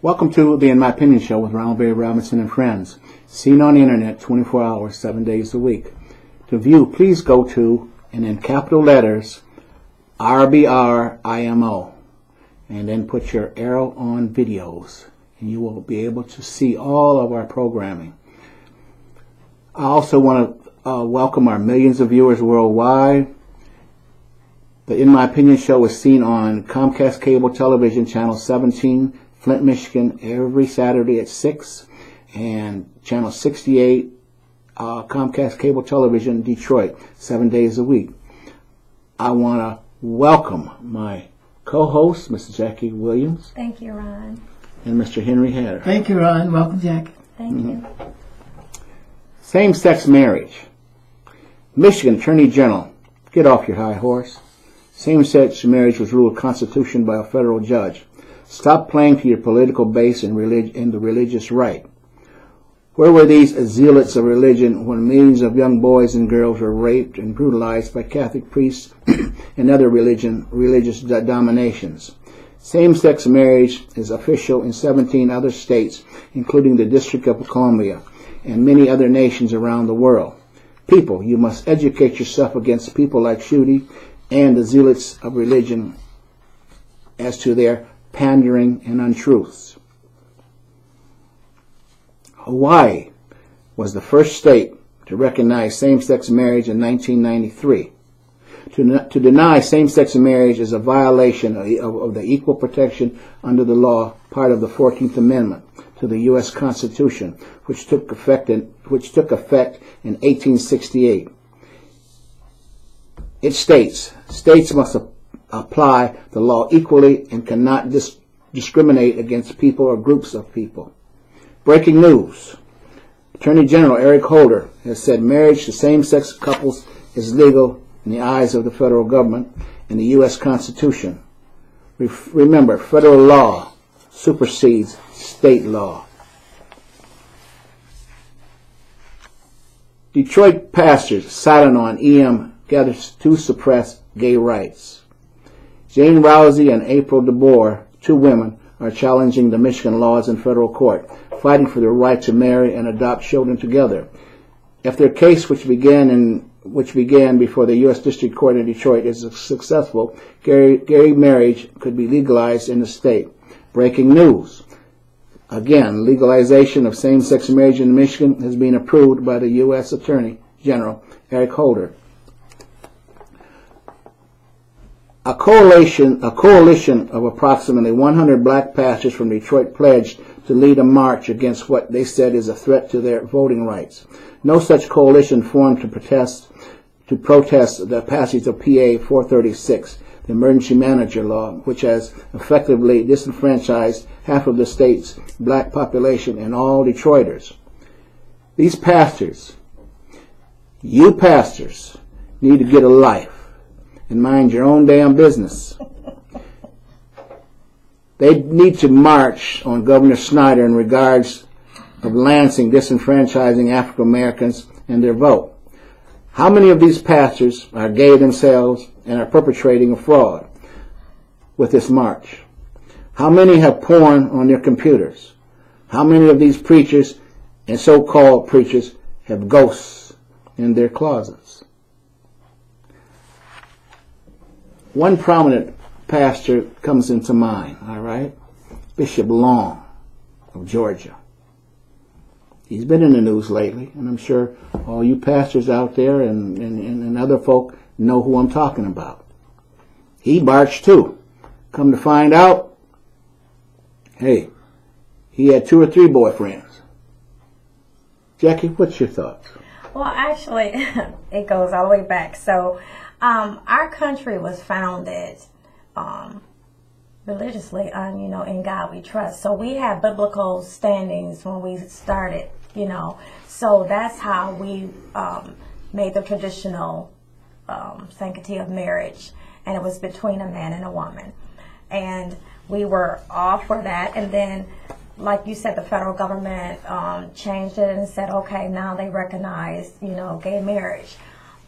Welcome to the In My Opinion Show with Ronald Robinson and friends. Seen on the internet 24 hours, 7 days a week. To view, please go to, and in capital letters, RBRIMO. And then put your arrow on videos. And you will be able to see all of our programming. I also want to welcome our millions of viewers worldwide. The In My Opinion Show is seen on Comcast Cable Television, Channel 17, Flint, Michigan, every Saturday at 6, and Channel 68, Comcast Cable Television, Detroit, 7 days a week. I want to welcome my co-host, Mrs. Jackie Williams. Thank you, Ron. And Mr. Henry Hatter. Thank you, Ron. Welcome, Jack. Thank you. Same-sex marriage. Michigan Attorney General, get off your high horse. Same-sex marriage was ruled constitutional by a federal judge. Stop playing to your political base and the religious right. Where were these zealots of religion when millions of young boys and girls were raped and brutalized by Catholic priests and other religious dominations? Same-sex marriage is official in 17 other states, including the District of Columbia and many other nations around the world. People, you must educate yourself against people like Schuette and the zealots of religion as to their pandering and untruths. Hawaii was the first state to recognize same-sex marriage in 1993. To deny same-sex marriage is a violation of the equal protection under the law, part of the 14th Amendment to the U.S. Constitution, which took effect in 1868. It states, states must apply the law equally and cannot discriminate against people or groups of people. Breaking news. Attorney General Eric Holder has said marriage to same-sex couples is legal in the eyes of the federal government and the U.S. Constitution. Remember, federal law supersedes state law. Detroit pastors silent on EM gathers to suppress gay rights. Jane Rousey and April DeBoer, two women, are challenging the Michigan laws in federal court, fighting for the right to marry and adopt children together. If their case, which began before the U.S. District Court in Detroit, is successful, gay marriage could be legalized in the state. Breaking news. Again, legalization of same-sex marriage in Michigan has been approved by the U.S. Attorney General Eric Holder. A coalition of approximately 100 black pastors from Detroit pledged to lead a march against what they said is a threat to their voting rights. No such coalition formed to protest the passage of PA 436, the emergency manager law, which has effectively disenfranchised half of the state's black population and all Detroiters. These pastors, you pastors, need to get a life and mind your own damn business. They need to march on Governor Snyder in regards of Lansing disenfranchising African Americans and their vote. How many of these pastors are gay themselves and are perpetrating a fraud with this march? How many have porn on their computers? How many of these preachers and so-called preachers have ghosts in their closets? One prominent pastor comes into mind, all right? Bishop Long of Georgia. He's been in the news lately, and I'm sure all you pastors out there and other folk know who I'm talking about. He barged too. Come to find out, hey, he had 2 or 3 boyfriends. Jackie, what's your thoughts? Well, actually, it goes all the way back. So, our country was founded religiously on, in God we trust. So we have biblical standings when we started, So that's how we made the traditional sanctity of marriage. And it was between a man and a woman. And we were all for that. And then, like you said, the federal government changed it and said, okay, now they recognize, gay marriage.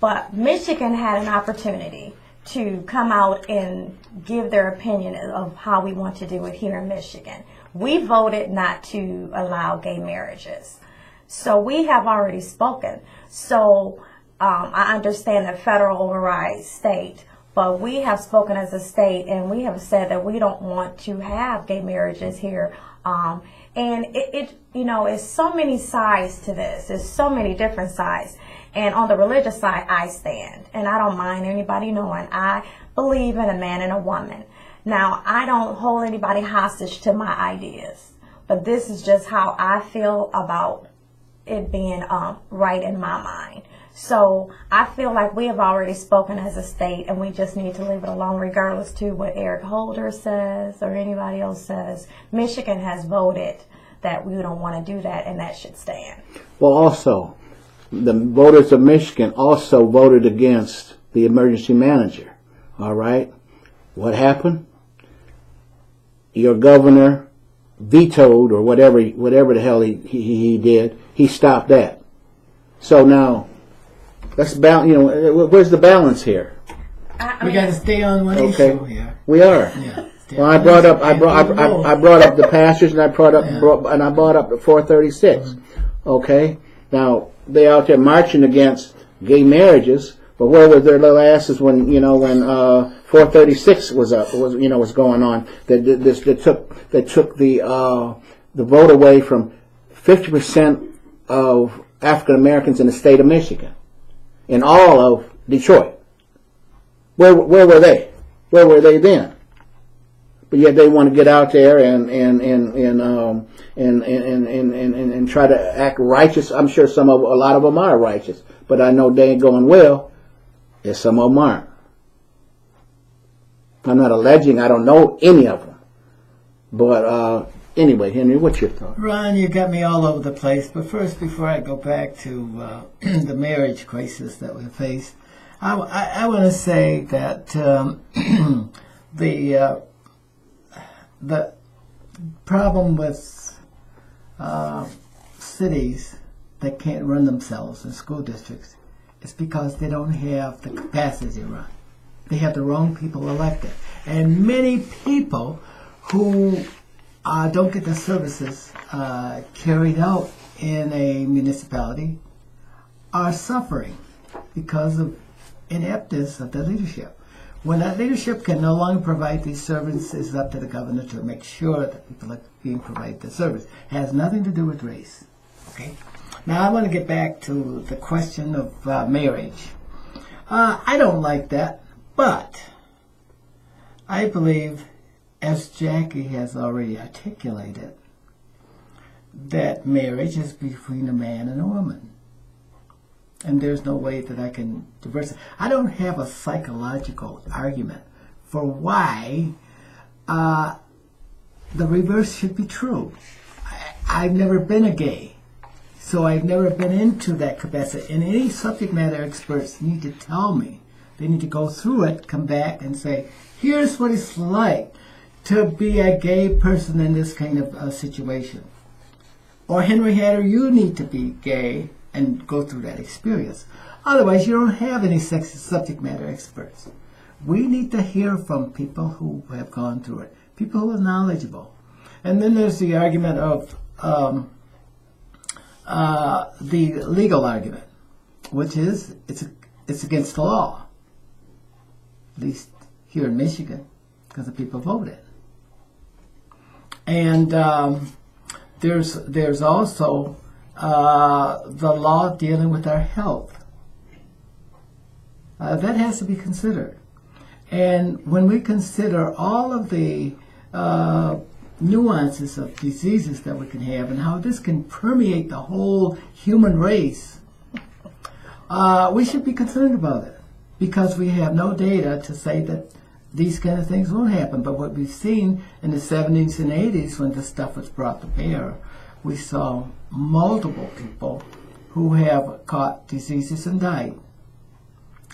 But Michigan had an opportunity to come out and give their opinion of how we want to do it here in Michigan. We voted not to allow gay marriages. So we have already spoken. So I understand that federal overrides state, but we have spoken as a state, and we have said that we don't want to have gay marriages here. And it's so many sides to this. There's so many different sides. And on the religious side, I stand. And I don't mind anybody knowing. I believe in a man and a woman. Now, I don't hold anybody hostage to my ideas. But this is just how I feel about it being right in my mind. So I feel like we have already spoken as a state, and we just need to leave it alone regardless to what Eric Holder says or anybody else says. Michigan has voted that we don't want to do that, and that should stand. Well, also, the voters of Michigan also voted against the emergency manager. All right? What happened? Your governor vetoed, or whatever the hell he did. He stopped that. So now, let's balance. Where's the balance here? We got to stay on one issue here. We are. Yeah. Well, I brought up the pastors, and I brought up the 436. Okay. Now they out there marching against gay marriages, but where were their little asses when 436 was going on? That took the vote away from 50% of African Americans in the state of Michigan, in all of Detroit. Where were they? Where were they then? But yet they want to get out there and try to act righteous. I'm sure a lot of them are righteous, but I know they ain't going well. And some of them aren't. I'm not alleging. I don't know any of them. But anyway, Henry, what's your thought? Ron, you got me all over the place. But first, before I go back to the marriage crisis that we face, I want to say that the problem with cities that can't run themselves in school districts is because they don't have the capacity to run. They have the wrong people elected. And many people who don't get the services carried out in a municipality are suffering because of ineptness of the leadership. When that leadership can no longer provide these services, it's up to the governor to make sure that people are being provided the service. It has nothing to do with race. Okay. Now I want to get back to the question of marriage. I don't like that, but I believe, as Jackie has already articulated, that marriage is between a man and a woman. And there's no way that I can diversify. I don't have a psychological argument for why the reverse should be true. I've never been a gay, so I've never been into that capacity. And any subject matter experts need to tell me. They need to go through it, come back and say, here's what it's like to be a gay person in this kind of situation. Or Henry Hatter, you need to be gay and go through that experience. Otherwise, you don't have any subject matter experts. We need to hear from people who have gone through it, people who are knowledgeable. And then there's the argument of the legal argument, which is it's against the law, at least here in Michigan, because the people voted. And there's also the law dealing with our health. That has to be considered. And when we consider all of the nuances of diseases that we can have and how this can permeate the whole human race, we should be concerned about it, because we have no data to say that these kind of things won't happen. But what we've seen in the 70s and 80s, when this stuff was brought to bear, we saw multiple people who have caught diseases and died.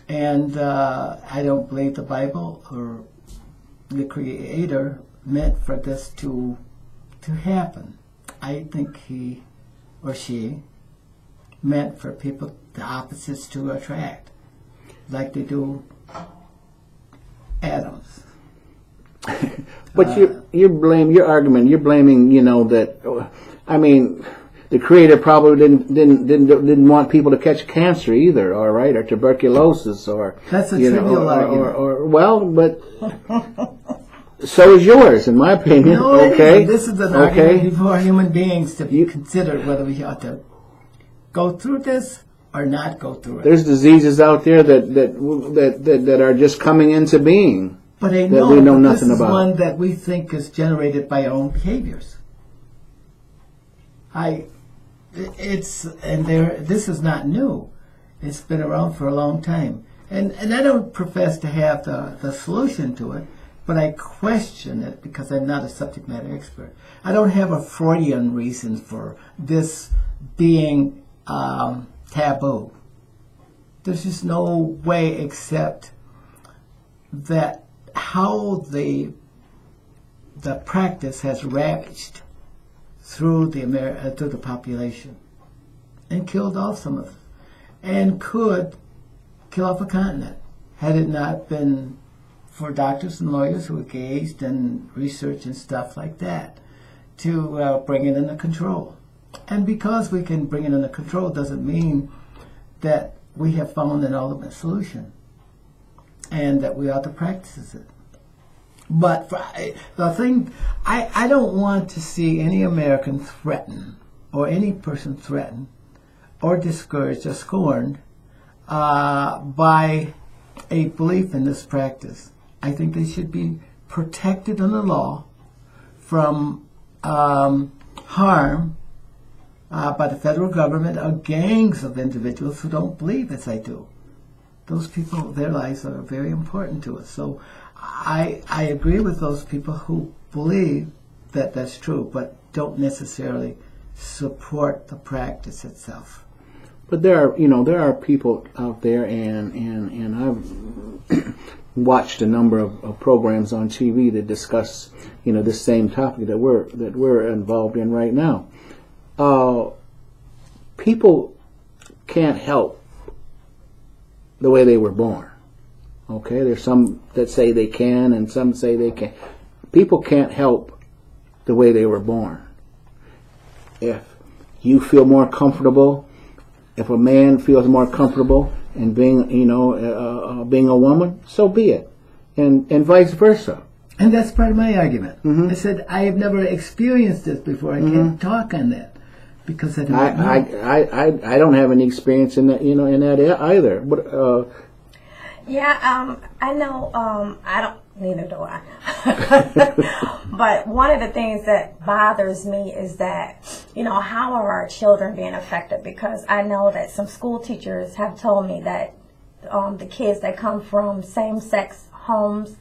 And I don't believe the Bible or the Creator meant for this to happen. I think he or she meant for people, the opposites, to attract, like they do atoms. But you're blaming, you know, that, I mean, the Creator probably didn't want people to catch cancer either, all right, or tuberculosis, or that's a trivial argument. Or well, but so is yours, in my opinion. No, okay, this is an argument before human beings to be considered whether we ought to go through this or not go through it. There's diseases out there that are just coming into being. But I that we know nothing this is about. One that we think is generated by our own behaviors. This is not new. It's been around for a long time. And I don't profess to have the solution to it, but I question it because I'm not a subject matter expert. I don't have a Freudian reason for this being taboo. There's just no way except that how the practice has ravaged through the population and killed off some of it, and could kill off a continent had it not been for doctors and lawyers who engaged in research and stuff like that to bring it under control. And because we can bring it under control doesn't mean that we have found an ultimate solution and that we ought to practice it. But the thing, I don't want to see any American threatened or any person threatened or discouraged or scorned by a belief in this practice. I think they should be protected under law from harm by the federal government or gangs of individuals who don't believe as I do. Those people, their lives are very important to us. So I agree with those people who believe that that's true, but don't necessarily support the practice itself. But there are people out there, and I've watched a number of programs on TV that discuss, this same topic that we're involved in right now. People can't help the way they were born. Okay, there's some that say they can, and some say they can't. People can't help the way they were born. If you feel more comfortable, if a man feels more comfortable in being, being a woman, so be it, and vice versa. And that's part of my argument. Mm-hmm. I said I have never experienced this before. I can't talk on that because I don't know. I don't have any experience in that, in that either. But I know. I don't. Neither do I. But one of the things that bothers me is that, how are our children being affected? Because I know that some school teachers have told me that the kids that come from same-sex homes,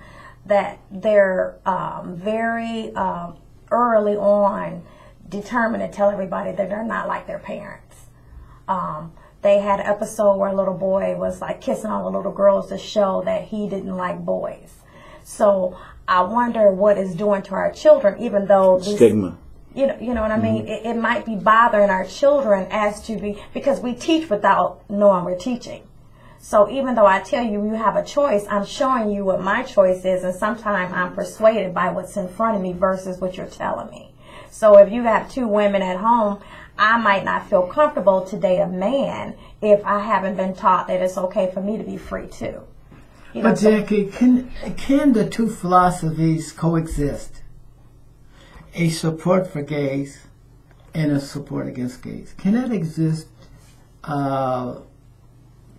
that they're very early on determined to tell everybody that they're not like their parents. They had an episode where a little boy was like kissing all the little girls to show that he didn't like boys. So I wonder what it's doing to our children, even though stigma. You know what I mean? It might be bothering our children because we teach without knowing we're teaching. So even though I tell you have a choice, I'm showing you what my choice is, and sometimes I'm persuaded by what's in front of me versus what you're telling me. So if you have two women at home, I might not feel comfortable to date a man if I haven't been taught that it's okay for me to be free too. But Jackie, can the two philosophies coexist? A support for gays and a support against gays. Can that exist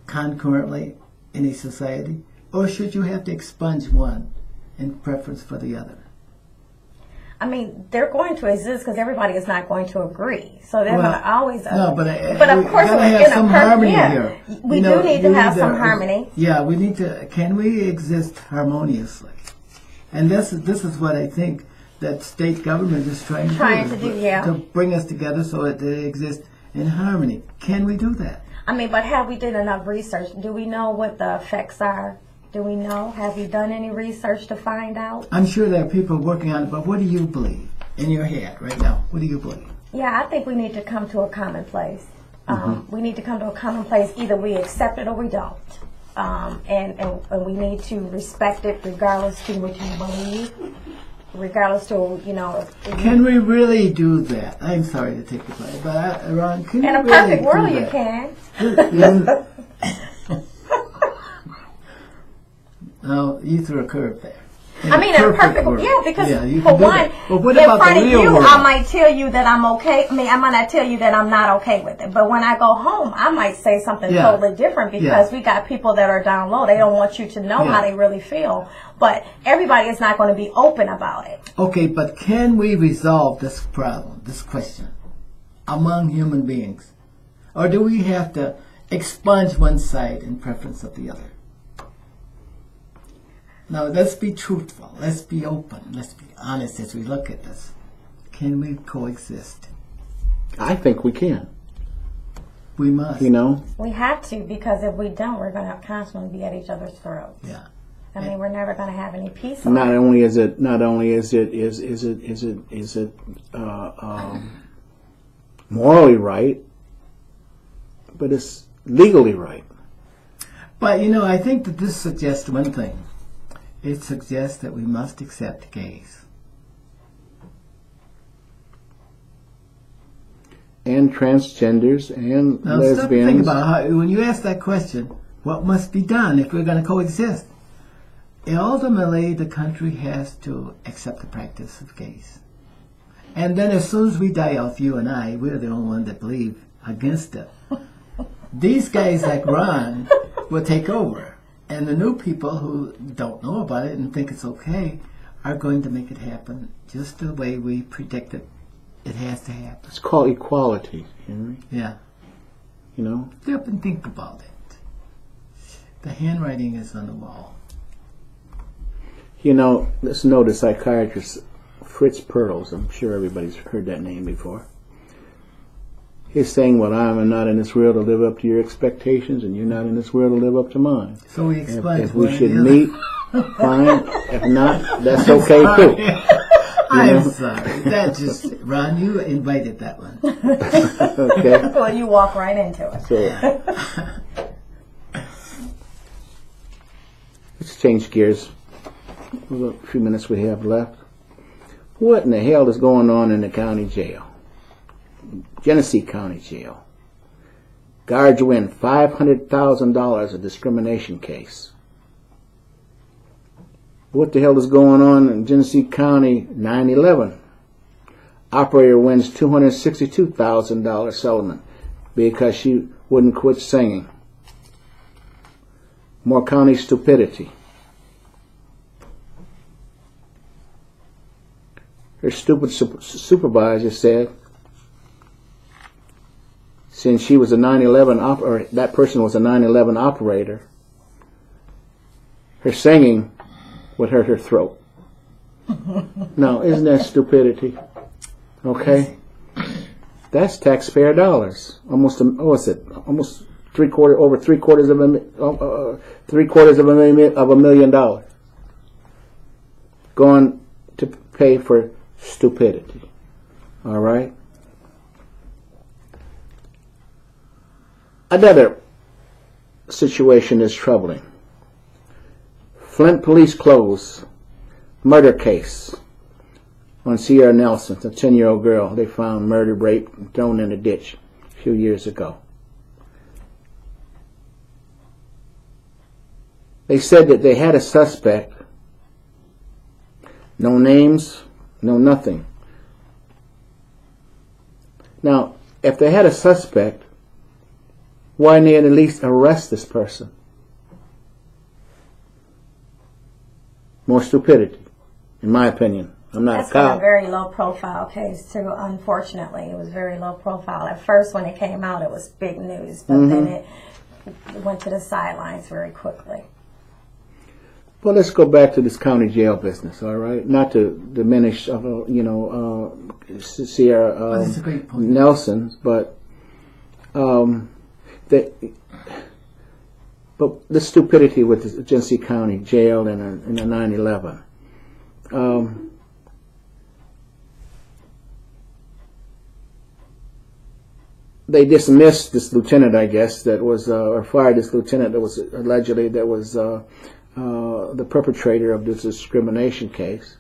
concurrently in a society? Or should you have to expunge one in preference for the other? I mean, they're going to exist because everybody is not going to agree. So they're going to always. No, but of course, we have some harmony here. We do need to have some harmony. Yeah, we need to. Can we exist harmoniously? And this is what I think that state government is trying to do. To bring us together so that they exist in harmony. Can we do that? I mean, but have we done enough research? Do we know what the effects are? Do we know? Have you done any research to find out? I'm sure there are people working on it, but what do you believe in your head right now? What do you believe? Yeah, I think we need to come to a common place. We need to come to a common place. Either we accept it or we don't. and we need to respect it regardless to what you believe, regardless to, you know. Can we really do that? I'm sorry to take the play, but Ron, can In you a really perfect world, do you that? can. No, you threw a curve there. I mean, in a perfect world, yeah, because you for can do one, that. But what in about front the of real you, world? I might tell you that I'm okay. I mean, I might not tell you that I'm not okay with it. But when I go home, I might say something Yeah. totally different because we got people that are down low. They don't want you to know how they really feel. But everybody is not going to be open about it. Okay, but can we resolve this problem, this question, among human beings? Or do we have to expunge one side in preference of the other? Now, let's be truthful. Let's be open. Let's be honest as we look at this. Can we coexist? I think we can. We must. You know, We have to, because if we don't, we're going to constantly be at each other's throats. Yeah. I mean, we're never going to have any peace. not only is it morally right, but it's legally right. But, you know, I think that this suggests one thing. It suggests that we must accept gays. And transgenders and Now, stop and think lesbians. about how, when you ask that question, what must be done if we're going to coexist? Ultimately, the country has to accept the practice of gays. And then as soon as we die off, you and I, we're the only one that believe against it. These guys like Ron will take over. And the new people who don't know about it and think it's okay are going to make it happen just the way we predicted it has to happen. It's called equality, Henry. Yeah. You know? Stop and think about it. The handwriting is on the wall. You know, let's know the psychiatrist Fritz Perls. I'm sure everybody's heard that name before. He's saying, well, I am not in this world to live up to your expectations, and you're not in this world to live up to mine. So we explain. If we should meet, fine. If not, that's okay too. I'm sorry. That just, Ron, you invited that one. Okay. Well, you walk right into it. So, let's change gears. A few minutes we have left. What in the hell is going on in the county jail? Genesee County Jail. Guards win $500,000 a discrimination case. What the hell is going on in Genesee County 9/11? Operator wins $262,000 settlement because she wouldn't quit singing. More county stupidity. Her stupid supervisor said, since she was a 9/11 or that person was a 9/11 operator, her singing would hurt her throat. Now, isn't that stupidity? Okay, that's taxpayer dollars. Almost, almost three quarters of a million dollars going to pay for stupidity. All right. Another situation is troubling. Flint police close murder case on Sierra Nelson, a 10-year-old girl they found murdered, raped, and thrown in a ditch a few years ago. They said that they had a suspect. No names, no nothing. Now, if they had a suspect, why didn't they at least arrest this person? More stupidity, in my opinion. I'm not That's a been a cop. very low profile case too, unfortunately. It was very low profile. At first when it came out it was big news, but then it went to the sidelines very quickly. Well, let's go back to this county jail business, all right? Not to diminish, Sierra that's a great point. Nelson, but the stupidity with the Genesee County jail and the 9/11. they dismissed this lieutenant, I guess, that was, or fired this lieutenant that was allegedly, that was the perpetrator of this discrimination case.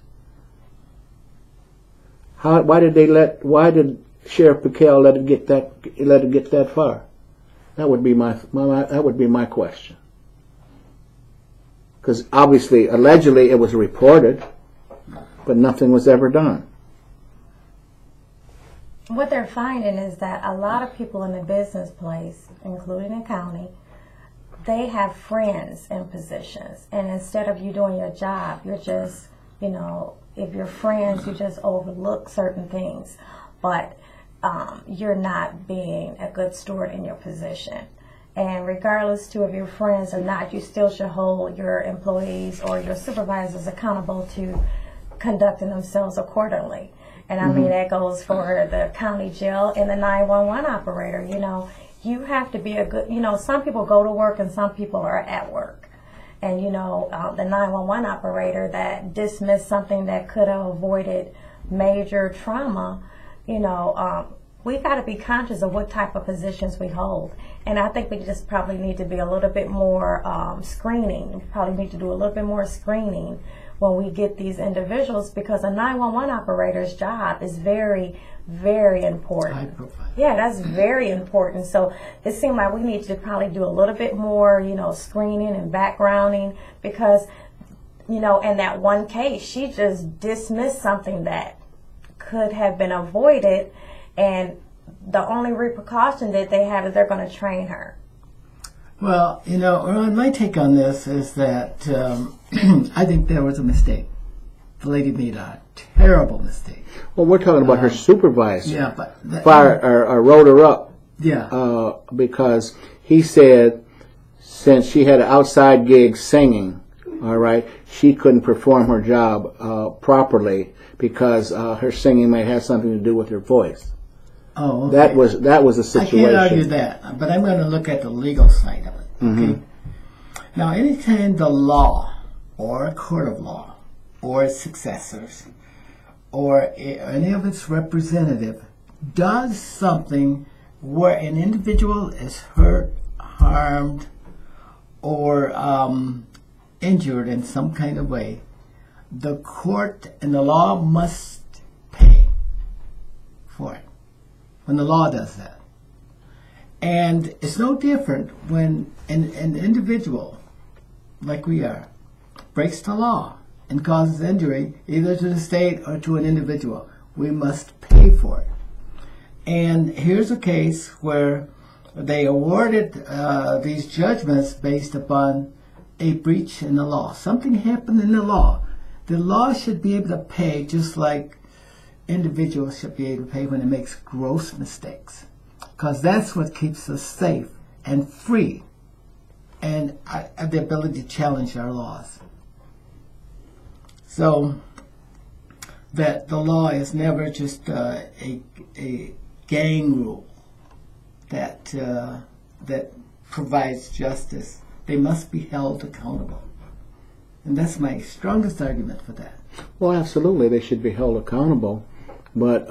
Why did Sheriff Piquel let it get that far? That would be my question. Because obviously, allegedly, it was reported, but nothing was ever done. What they're finding is that a lot of people in the business place, including the county, they have friends in positions. And instead of you doing your job, you're just, if you're friends, you just overlook certain things. But you're not being a good steward in your position. And regardless to if you're friends or not, you still should hold your employees or your supervisors accountable to conducting themselves accordingly. And I mean, that goes for the county jail and the 911 operator. You have to be a good, some people go to work and some people are at work. And, the 911 operator that dismissed something that could have avoided major trauma, we got to be conscious of what type of positions we hold. And I think we just probably need to be a little bit more screening. We probably need to do a little bit more screening when we get these individuals, because a 911 operator's job is very, very important. High profile. Yeah, that's very important. So it seemed like we need to probably do a little bit more, screening and backgrounding, because, in that one case, she just dismissed something that could have been avoided, and the only repercussion that they have is they're going to train her. Well, Ron, my take on this is that I think there was a mistake. The lady made a terrible mistake. Well, we're talking about her supervisor. Yeah, but wrote her up. Yeah. Because he said, since she had an outside gig singing, all right, she couldn't perform her job properly because her singing may have something to do with her voice. Oh, okay. That was the situation. I can't argue that, but I'm going to look at the legal side of it. Okay. Now, anytime the law or a court of law or its successors or any of its representative does something where an individual is hurt, harmed, or injured in some kind of way, the court and the law must pay for it when the law does that. And it's no different when an individual, like we are, breaks the law and causes injury either to the state or to an individual. We must pay for it. And here's a case where they awarded these judgments based upon a breach in the law. Something happened in the law. The law should be able to pay just like individuals should be able to pay when it makes gross mistakes, because that's what keeps us safe and free and the ability to challenge our laws. So that the law is never just a gang rule that provides justice. They must be held accountable. And that's my strongest argument for that. Well, absolutely, they should be held accountable. But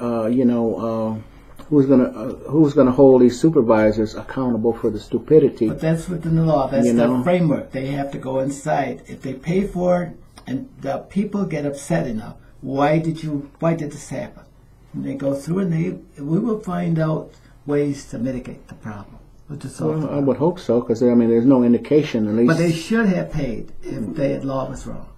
who's gonna hold these supervisors accountable for the stupidity? But that's within the law. That's the framework. They have to go inside. If they pay for it, and the people get upset enough, why did this happen? And they go through, and we will find out ways to mitigate the problem. Well, I would hope so, because there's no indication, at least. But they should have paid if the law was wrong.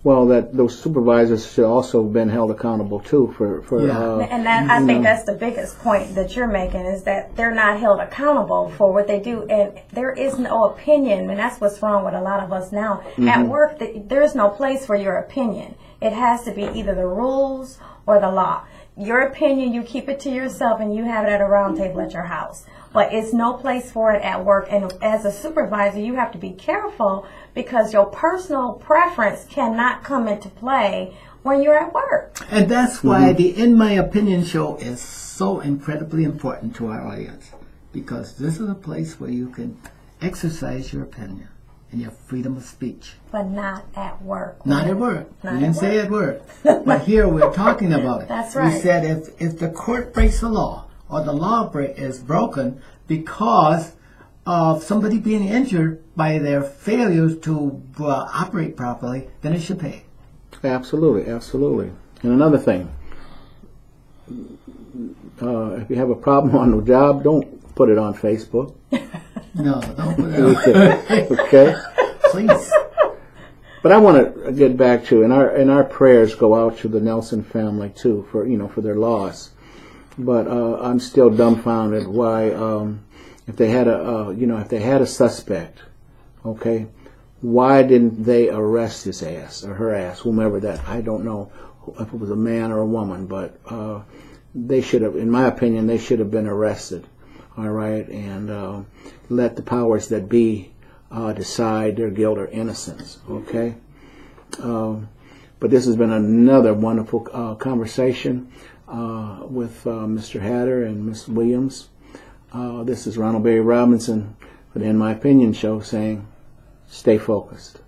Well, that those supervisors should also have been held accountable too for and that, I think that's the biggest point that you're making, is that they're not held accountable for what they do, and there is no opinion, and that's what's wrong with a lot of us now. At work, there is no place for your opinion. It has to be either the rules or the law. Your opinion, you keep it to yourself, and you have it at a round table at your house. But it's no place for it at work. And as a supervisor, you have to be careful, because your personal preference cannot come into play when you're at work. And that's why the In My Opinion show is so incredibly important to our audience, because this is a place where you can exercise your opinion and your freedom of speech. But not at work. Not at work. We didn't say at work. But here we're talking about it. That's right. We said if the court breaks the law, or the law is broken because of somebody being injured by their failures to operate properly, then it should pay. Absolutely, absolutely. And another thing, if you have a problem on the job, don't put it on Facebook. No, don't put it on. Okay? Please. But I want to get back to, and our prayers go out to the Nelson family too, for their loss. But I'm still dumbfounded why, if they had a suspect, okay, why didn't they arrest his ass or her ass, whomever that? I don't know if it was a man or a woman, but they should have, in my opinion, they should have been arrested. All right, and let the powers that be decide their guilt or innocence. Okay. But this has been another wonderful conversation with Mr. Hatter and Ms. Williams. This is Ronald Berry Robinson for the In My Opinion show saying, stay focused.